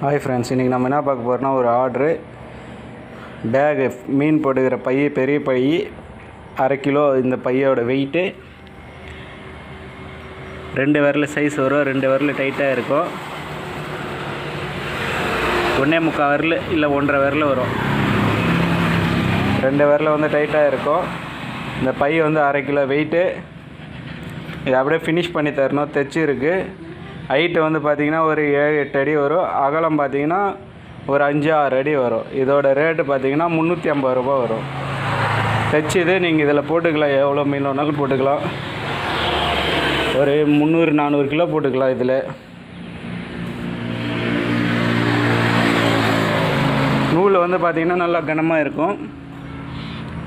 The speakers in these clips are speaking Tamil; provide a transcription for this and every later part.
ஹாய் ஃப்ரெண்ட்ஸ், இன்றைக்கி நம்ம என்ன பார்க்க போகிறோம்னா ஒரு ஆர்ட்ரு பேகு மீன் போட்டுக்கிற பை, பெரிய பை 1/2 கிலோ. இந்த பையோட வெயிட்டு 2 விரல் சைஸ் வரும். 2 விரல் டைட்டாக இருக்கும். 1.25 விரல் இல்லை 1.5 விரல் வரும். 2 விரல் வந்து டைட்டாக இருக்கும். இந்த பை வந்து 1/2 கிலோ வெயிட்டு. இது அப்படியே ஃபினிஷ் பண்ணி தரணும். தைச்சி இருக்குது. ஹைட்டு வந்து பார்த்திங்கன்னா ஒரு 7-8 அடி வரும். அகலம் பார்த்திங்கன்னா ஒரு 5-6 அடி வரும். இதோட ரேட்டு பார்த்திங்கன்னா 350 ரூபா வரும். தைச்சிது நீங்கள் இதில் போட்டுக்கலாம். எவ்வளோ மீன் வேணாலும் போட்டுக்கலாம். ஒரு 300-400 கிலோ போட்டுக்கலாம். இதில் நூல் வந்து பார்த்திங்கன்னா நல்லா கனமாக இருக்கும்.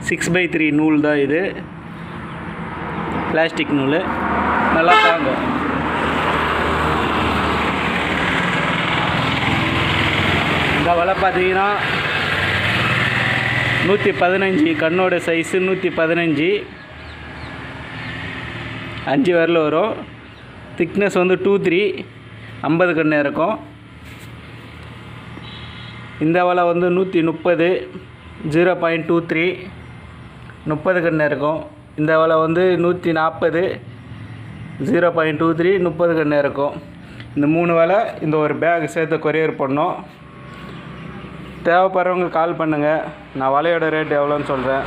6x3 நூல் தான் இது. பிளாஸ்டிக் நூல் நல்லா தாங்கும். இந்த வலை பார்த்தீங்கன்னா 115, கண்ணோட சைஸு 115, 5 விரல் வரும். திக்னஸ் வந்து 2-3, 50 கண்ணு இருக்கும். இந்த வலை வந்து 130, 0.23, 30 கண்ணு இருக்கும். இந்த வலை வந்து 140, 0.23, 30 கண்ணு இருக்கும். இந்த 3 வலை இந்த ஒரு பேக் சேர்த்து கொரியர் பண்ணோம். தேவைப்படுறவங்க கால் பண்ணுங்கள். நான் வலையோட ரேட் எவ்வளோன்னு சொல்கிறேன்.